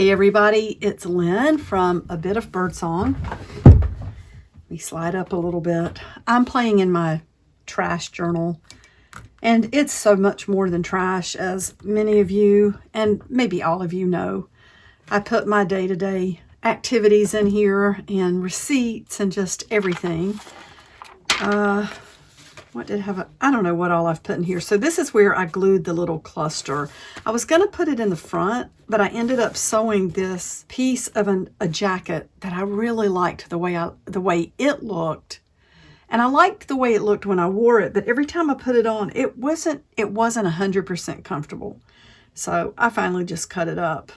Hey everybody, it's Lynn from A Bit of Birdsong. Let me slide up a little bit. I'm playing in my trash journal, and it's so much more than trash, as many of you and maybe all of you know. I put my day-to-day activities in here and receipts and just everything. I don't know what all I've put in here. So this is where I glued the little cluster. I was going to put it in the front, but I ended up sewing this piece of a jacket that I really liked the way it looked. And I liked the way it looked when I wore it, but every time I put it on, it wasn't 100% comfortable. So I finally just cut it up.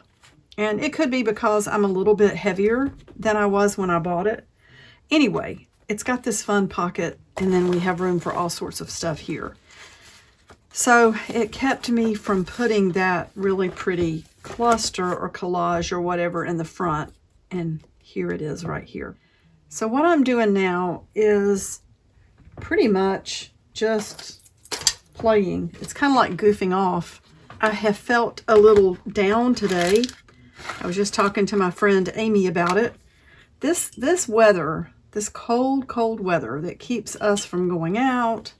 And it could be because I'm a little bit heavier than I was when I bought it. Anyway, it's got this fun pocket, and then we have room for all sorts of stuff here. So it kept me from putting that really pretty cluster or collage or whatever in the front. And here it is right here. So what I'm doing now is pretty much just playing. It's kind of like goofing off. I have felt a little down today. I was just talking to my friend Amy about it. This weather, this cold weather that keeps us from going out,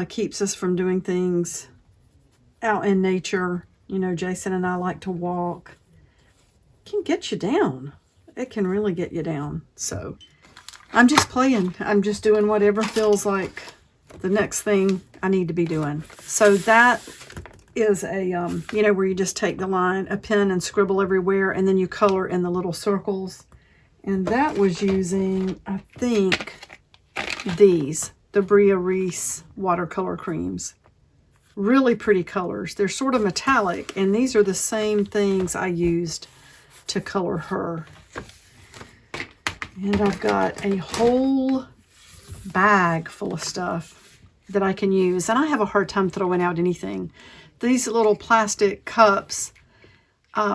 keeps us from doing things out in nature. You know, Jason and I like to walk. It can get you down. It can really get you down. So I'm just playing. I'm just doing whatever feels like the next thing I need to be doing. So that is a, you know, where you just take the line, a pen, and scribble everywhere, and then you color in the little circles. And that was using, I think, the Bria Reese watercolor creams. Really pretty colors. They're sort of metallic, and these are the same things I used to color her. And I've got a whole bag full of stuff that I can use. And I have a hard time throwing out anything. These little plastic cups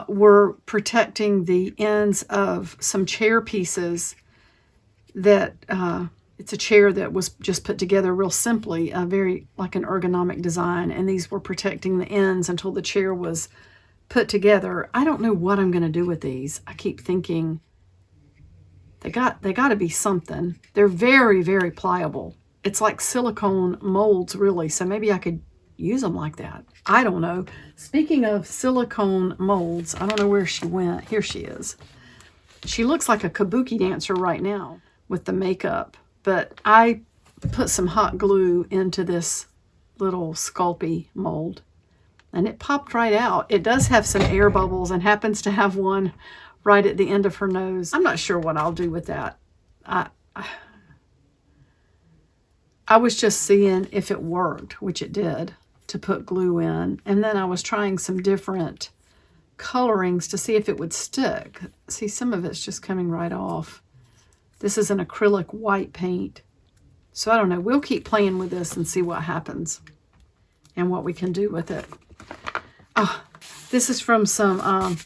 were protecting the ends of some chair pieces that, it's a chair that was just put together real simply, very like an ergonomic design. And these were protecting the ends until the chair was put together. I don't know what I'm going to do with these. I keep thinking they got to be something. They're very, very pliable. It's like silicone molds, really. So maybe I could use them like that. I don't know. Speaking of silicone molds, I don't know where she went. Here she is. She looks like a kabuki dancer right now with the makeup. But I put some hot glue into this little Sculpey mold, and it popped right out. It does have some air bubbles and happens to have one right at the end of her nose. I'm not sure what I'll do with that. I was just seeing if it worked, which it did, to put glue in. And then I was trying some different colorings to see if it would stick. See, some of it's just coming right off. This is an acrylic white paint. So I don't know. We'll keep playing with this and see what happens and what we can do with it. Oh, this is from some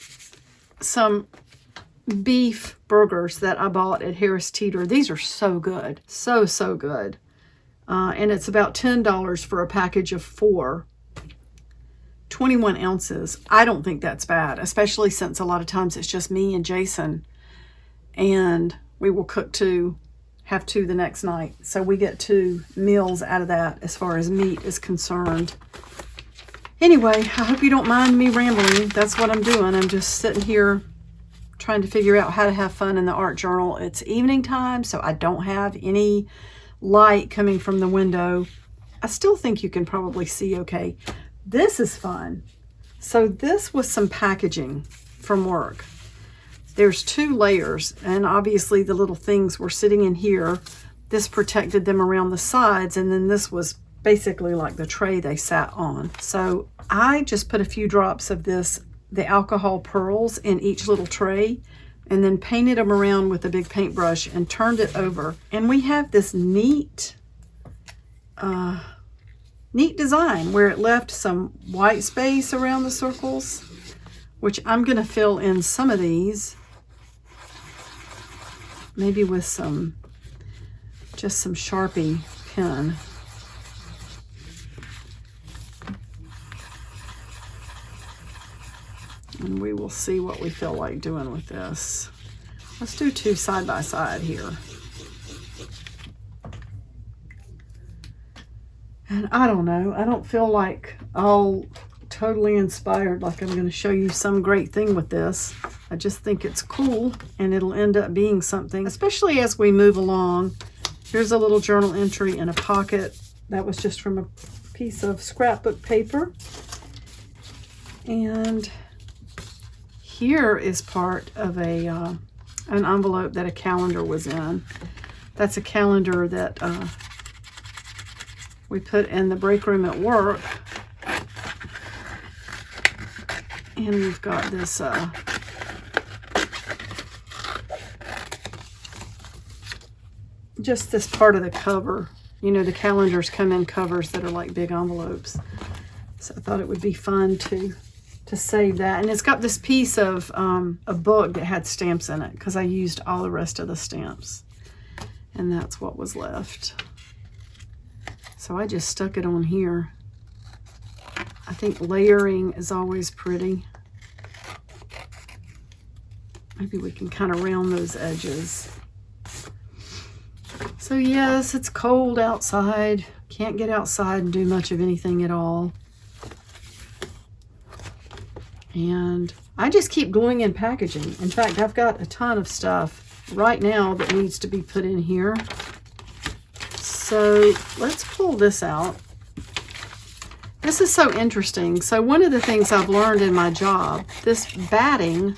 beef burgers that I bought at Harris Teeter. These are so good. So good. And it's about $10 for a package of 4. 21 ounces. I don't think that's bad, especially since a lot of times it's just me and Jason. And we will cook 2, have 2 the next night. So we get 2 meals out of that as far as meat is concerned. Anyway, I hope you don't mind me rambling. That's what I'm doing. I'm just sitting here trying to figure out how to have fun in the art journal. It's evening time, so I don't have any light coming from the window. I still think you can probably see okay. This is fun. So this was some packaging from work. There's 2 layers, and obviously the little things were sitting in here. This protected them around the sides, and then this was basically like the tray they sat on. So I just put a few drops of this, the alcohol pearls, in each little tray, and then painted them around with a big paintbrush and turned it over. And we have this neat design where it left some white space around the circles, which I'm going to fill in some of these, maybe with just some Sharpie pen. And we will see what we feel like doing with this. Let's do 2 side by side here. And I don't know, I don't feel like all totally inspired, like I'm going to show you some great thing with this. I just think it's cool, and it'll end up being something, especially as we move along. Here's a little journal entry in a pocket. That was just from a piece of scrapbook paper. And here is part of an envelope that a calendar was in. That's a calendar that we put in the break room at work. And we've got this just this part of the cover. You know, the calendars come in covers that are like big envelopes. So I thought it would be fun to save that. And it's got this piece of a book that had stamps in it, because I used all the rest of the stamps. And that's what was left. So I just stuck it on here. I think layering is always pretty. Maybe we can kind of round those edges. So yes, it's cold outside. Can't get outside and do much of anything at all. And I just keep gluing in packaging. In fact, I've got a ton of stuff right now that needs to be put in here. So let's pull this out. This is so interesting. So one of the things I've learned in my job, this batting,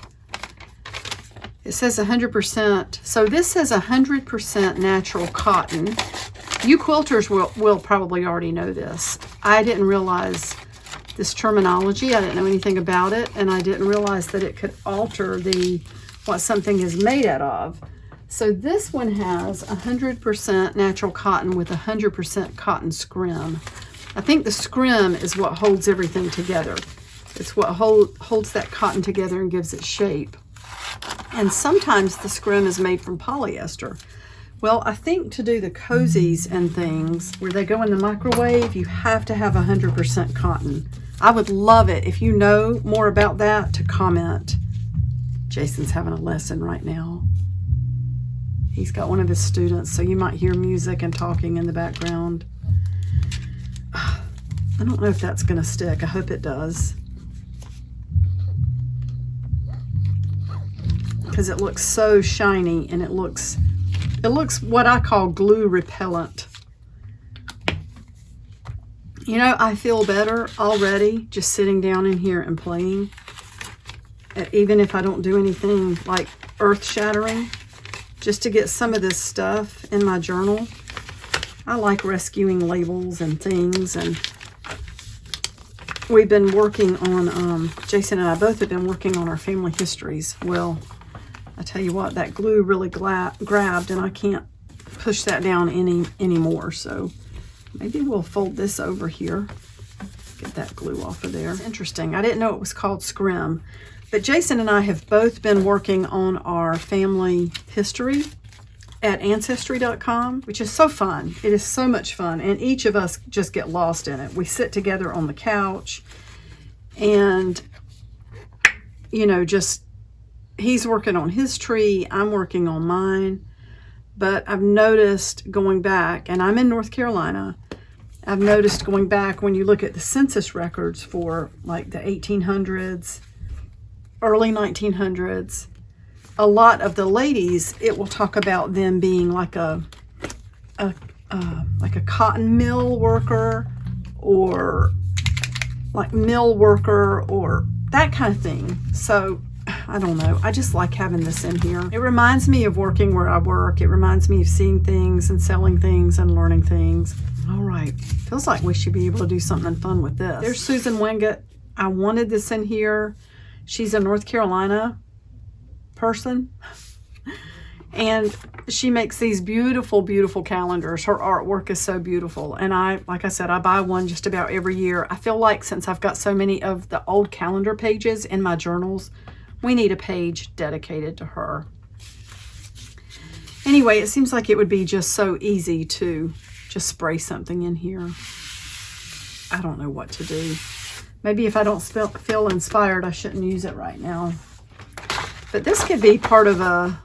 it says 100%. So this says 100% natural cotton. You quilters will probably already know this. I didn't realize this terminology. I didn't know anything about it, and I didn't realize that it could alter what something is made out of. So this one has 100% natural cotton with 100% cotton scrim. I think the scrim is what holds everything together. It's what holds that cotton together and gives it shape. And sometimes the scrim is made from polyester. Well, I think to do the cozies and things where they go in the microwave, you have to have 100% cotton. I would love it if you know more about that to comment. Jason's having a lesson right now. He's got one of his students, so you might hear music and talking in the background. I don't know if that's going to stick. I hope it does. Because it looks so shiny, and it looks what I call glue repellent. You know, I feel better already just sitting down in here and playing. Even if I don't do anything like earth-shattering, just to get some of this stuff in my journal. I like rescuing labels and things, and we've been working on, Jason and I both have been working on our family histories. Well, I tell you what, that glue really grabbed, and I can't push that down anymore. So maybe we'll fold this over here. Get that glue off of there. It's interesting. I didn't know it was called scrim. But Jason and I have both been working on our family history at Ancestry.com, which is so fun. It is so much fun. And each of us just get lost in it. We sit together on the couch and, you know, just he's working on his tree. I'm working on mine. But I've noticed going back, and I'm in North Carolina, I've noticed going back when you look at the census records for like the 1800s, early 1900s, a lot of the ladies, it will talk about them being like a cotton mill worker, or like mill worker, or that kind of thing. So I don't know. I just like having this in here. It reminds me of working where I work. It reminds me of seeing things and selling things and learning things. All right. Feels like we should be able to do something fun with this. There's Susan Wingate. I wanted this in here. She's a North Carolina person, and she makes these beautiful, beautiful calendars. Her artwork is so beautiful, and like I said, I buy one just about every year. I feel like since I've got so many of the old calendar pages in my journals, we need a page dedicated to her. Anyway, it seems like it would be just so easy to just spray something in here. I don't know what to do. Maybe if I don't feel inspired, I shouldn't use it right now. But this could be part of a,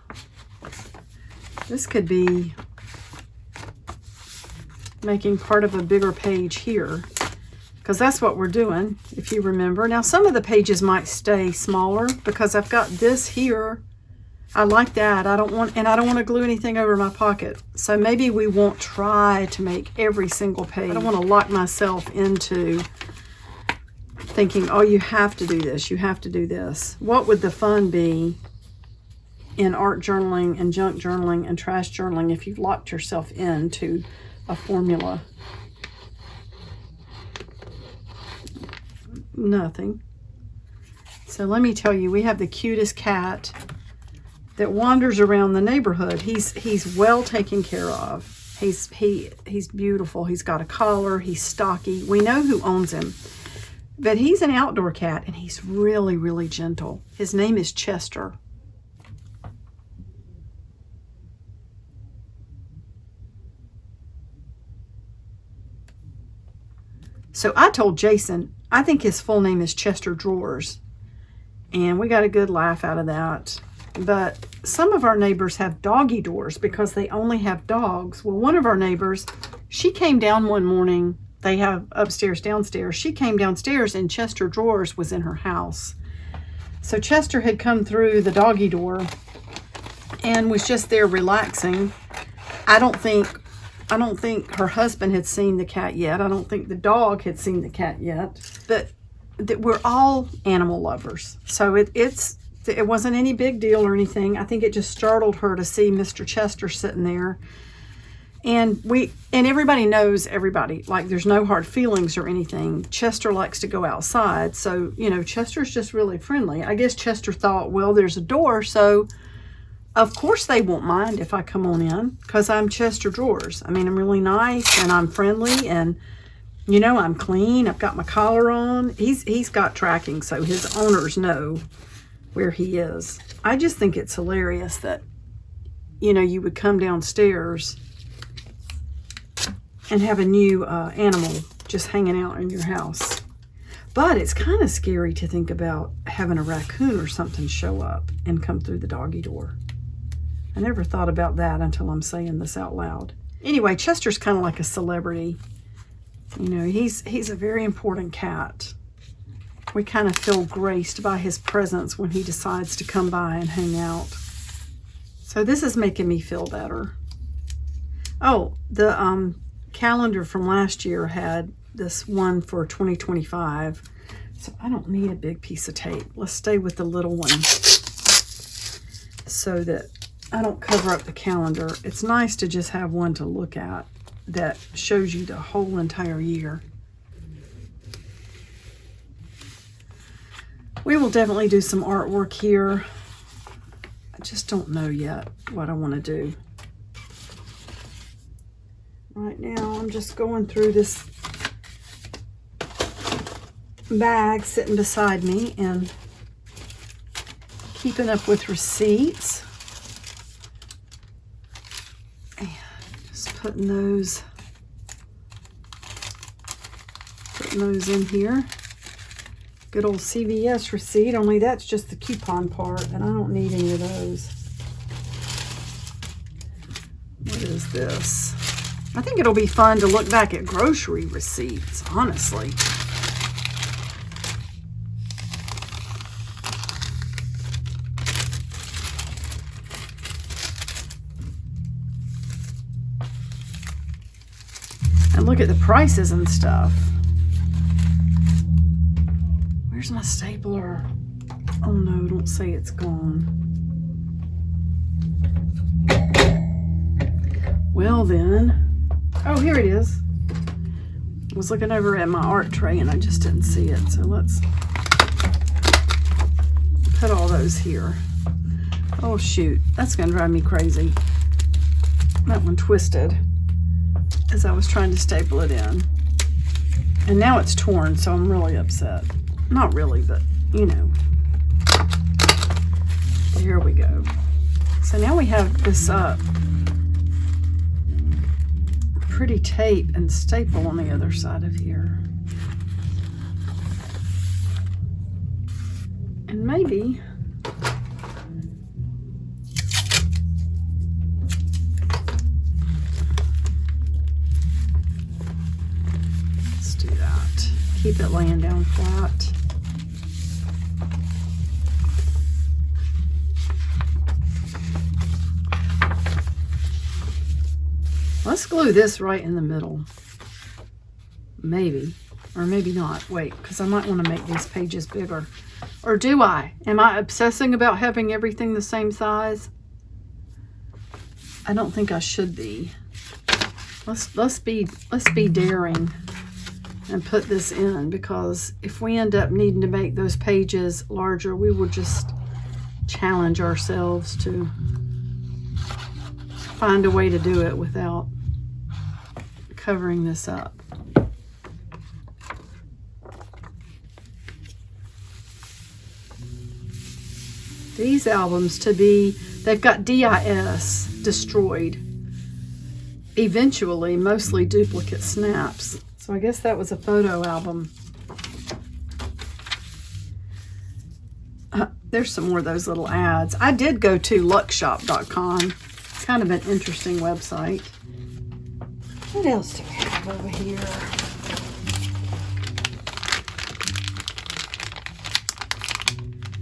this could be making part of a bigger page here, because that's what we're doing, if you remember. Now, some of the pages might stay smaller because I've got this here. I like that. I don't want to glue anything over my pocket. So maybe we won't try to make every single page. I don't want to lock myself into thinking, oh, you have to do this, you have to do this. What would the fun be in art journaling and junk journaling and trash journaling if you've locked yourself into a formula? Nothing. So let me tell you, we have the cutest cat that wanders around the neighborhood. He's well taken care of. He's beautiful. He's got a collar. He's stocky. We know who owns him. But he's an outdoor cat, and he's really, really gentle. His name is Chester. So I told Jason, I think his full name is Chester Drawers. And we got a good laugh out of that. But some of our neighbors have doggy doors because they only have dogs. Well, one of our neighbors, she came down one morning. They have upstairs, downstairs. She came downstairs and Chester Drawers was in her house. So Chester had come through the doggy door and was just there relaxing. I don't think her husband had seen the cat yet. I don't think the dog had seen the cat yet. But we're all animal lovers. So it wasn't any big deal or anything. I think it just startled her to see Mr. Chester sitting there. And everybody knows everybody. Like, there's no hard feelings or anything. Chester likes to go outside. So, you know, Chester's just really friendly. I guess Chester thought, well, there's a door, so of course they won't mind if I come on in, because I'm Chester Drawers. I mean, I'm really nice and I'm friendly and, you know, I'm clean. I've got my collar on. He's got tracking, so his owners know where he is. I just think it's hilarious that, you know, you would come downstairs and have a new animal just hanging out in your house. But it's kind of scary to think about having a raccoon or something show up and come through the doggy door. I never thought about that until I'm saying this out loud. Anyway, Chester's kind of like a celebrity. You know, he's a very important cat. We kind of feel graced by his presence when he decides to come by and hang out. So this is making me feel better. Oh, the calendar from last year had this one for 2025. So I don't need a big piece of tape. Let's stay with the little one so that I don't cover up the calendar. It's nice to just have one to look at that shows you the whole entire year. We will definitely do some artwork here. I just don't know yet what I want to do. Right now, I'm just going through this bag sitting beside me and keeping up with receipts. And just putting those in here. Good old CVS receipt, only that's just the coupon part, and I don't need any of those. What is this? I think it'll be fun to look back at grocery receipts, honestly. And look at the prices and stuff. Where's my stapler? Oh no, don't say it's gone. Well then. Oh, here it is. I was looking over at my art tray and I just didn't see it. So let's put all those here. Oh shoot, that's gonna drive me crazy. That one twisted as I was trying to staple it in. And now it's torn, so I'm really upset. Not really, but you know. Here we go. So now we have this pretty tape and staple on the other side of here. maybe let's do that. Keep it laying down flat. Let's glue this right in the middle. Maybe, or maybe not. Wait, because I might want to make these pages bigger. Or do I? Am I obsessing about having everything the same size? I don't think I should be. Let's be daring and put this in, because if we end up needing to make those pages larger, we will just challenge ourselves to find a way to do it without covering this up. These albums they've got DIS, destroyed. Eventually, mostly duplicate snaps. So I guess that was a photo album. There's some more of those little ads. I did go to luckshop.com. Kind of an interesting website. What else do we have over here?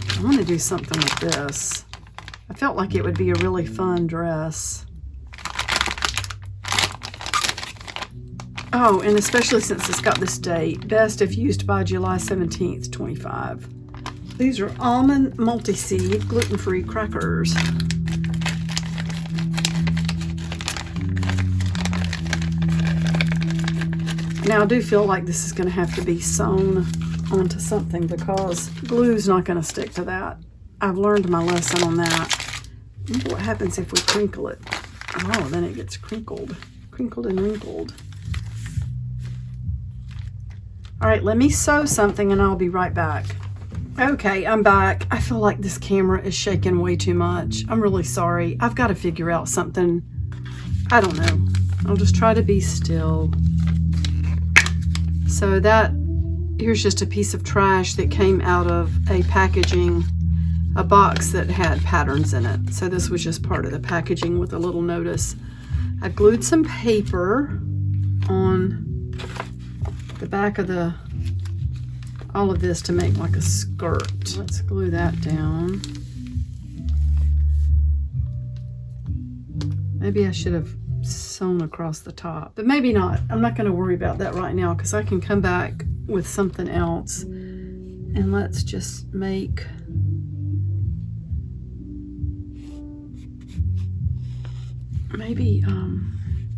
I want to do something with this. I felt like it would be a really fun dress. Oh, and especially since it's got this date. Best if used by July 17th, 25. These are almond multi-seed gluten-free crackers. Now I do feel like this is going to have to be sewn onto something because glue's not going to stick to that. I've learned my lesson on that. I wonder what happens if we crinkle it. Oh, then it gets crinkled and wrinkled. All right, let me sew something and I'll be right back. Okay, I'm back. I feel like this camera is shaking way too much. I'm really sorry. I've got to figure out something. I don't know. I'll just try to be still. So here's just a piece of trash that came out of a box that had patterns in it. So this was just part of the packaging with a little notice. I glued some paper on the back of all of this to make like a skirt. Let's glue that down. Maybe I should have sewn across the top, but maybe not. I'm not going to worry about that right now because I can come back with something else. And let's just make maybe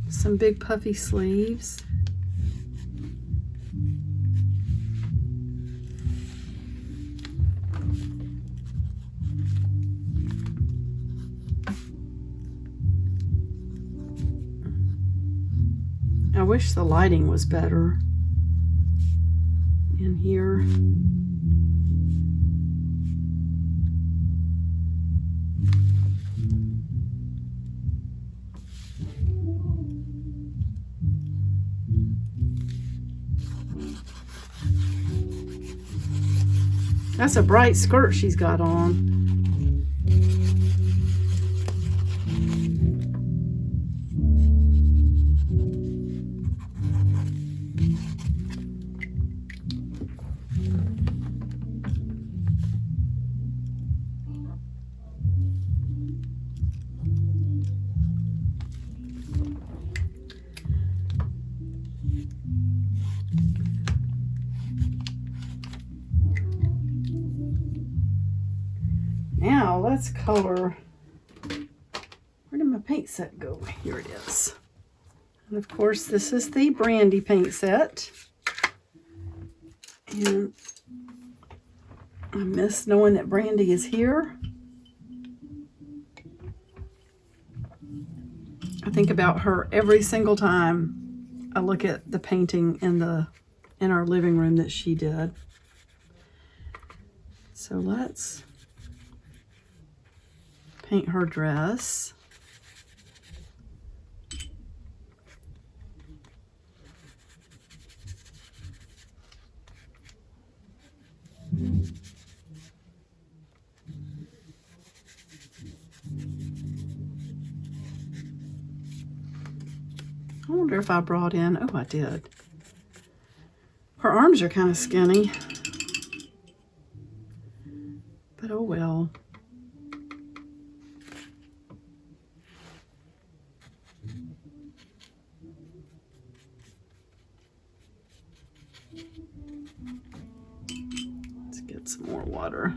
some big puffy sleeves. I wish the lighting was better in here. That's a bright skirt she's got on. Now let's color. Where did my paint set go? Here it is. And of course this is the Brandy paint set. And I miss knowing that Brandy is here. I think about her every single time I look at the painting in our living room that she did. So let's paint her dress. I wonder if I brought in, oh, I did. Her arms are kind of skinny. But oh well. Let's get some more water.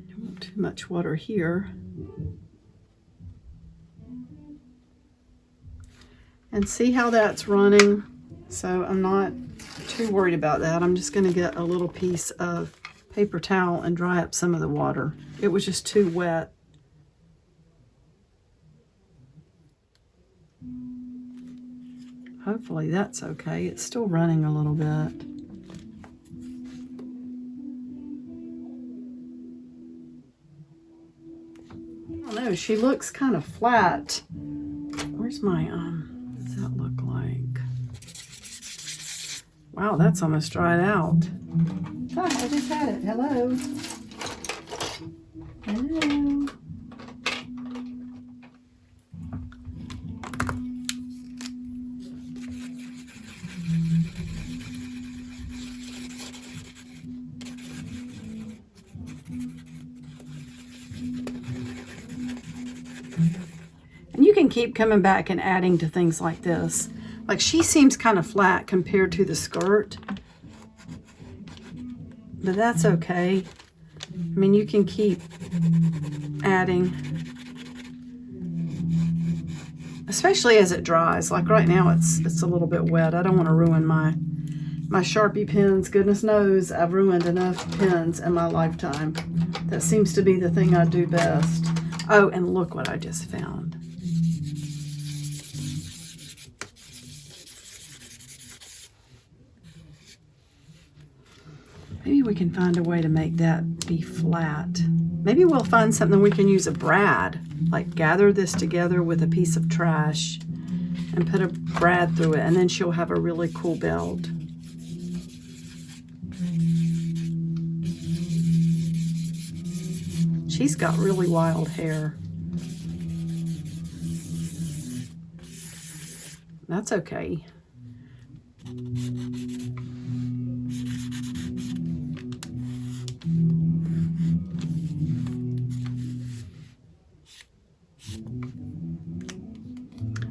Don't want too much water here. And see how that's running? So I'm not too worried about that. I'm just going to get a little piece of paper towel and dry up some of the water. It was just too wet. Hopefully that's okay. It's still running a little bit. I don't know, she looks kind of flat. Where's my, what does that look like? Wow, that's almost dried out. Oh, I just had it. Hello. Hello. And you can keep coming back and adding to things like this. Like she seems kind of flat compared to the skirt. But that's okay. I mean, you can keep adding. Especially as it dries. Like right now it's a little bit wet. I don't want to ruin my Sharpie pens. Goodness knows I've ruined enough pens in my lifetime. That seems to be the thing I do best. Oh, and look what I just found. Maybe we can find a way to make that be flat. Maybe we'll find something we can use a brad. Like gather this together with a piece of trash and put a brad through it, and then she'll have a really cool belt. She's got really wild hair. That's okay.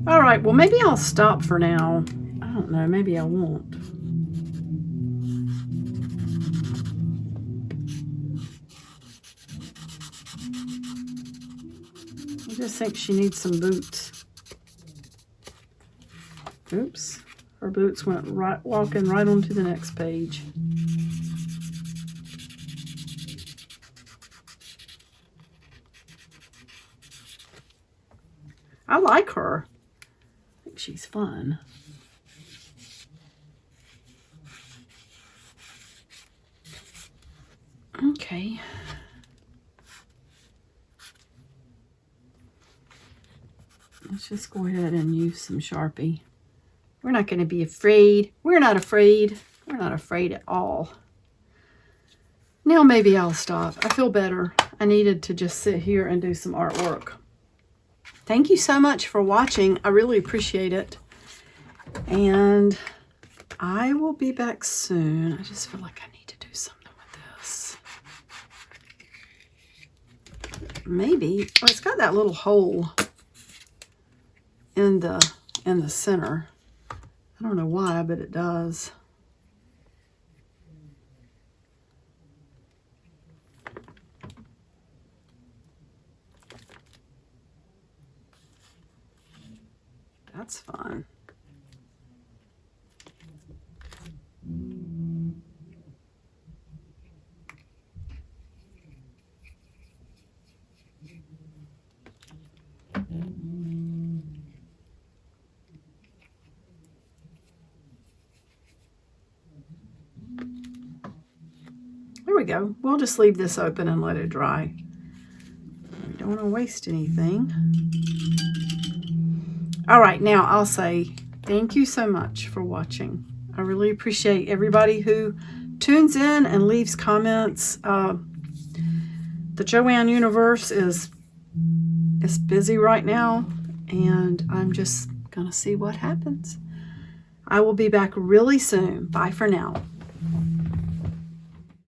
All right, well, maybe I'll stop for now. I don't know, maybe I won't. I just think she needs some boots. Oops, her boots went right, walking right onto the next page. I like her. I think she's fun. Okay. Let's just go ahead and use some Sharpie. We're not going to be afraid. We're not afraid. We're not afraid at all. Now maybe I'll stop. I feel better. I needed to just sit here and do some artwork. Thank you so much for watching. I really appreciate it. And I will be back soon. I just feel like I need to do something with this. Maybe, well, it's got that little hole in the center. I don't know why, but it does. That's fun. There we go. We'll just leave this open and let it dry. We don't want to waste anything. All right, now I'll say thank you so much for watching. I really appreciate everybody who tunes in and leaves comments. The Joanne universe is busy right now, and I'm just gonna see what happens. I will be back really soon. Bye for now.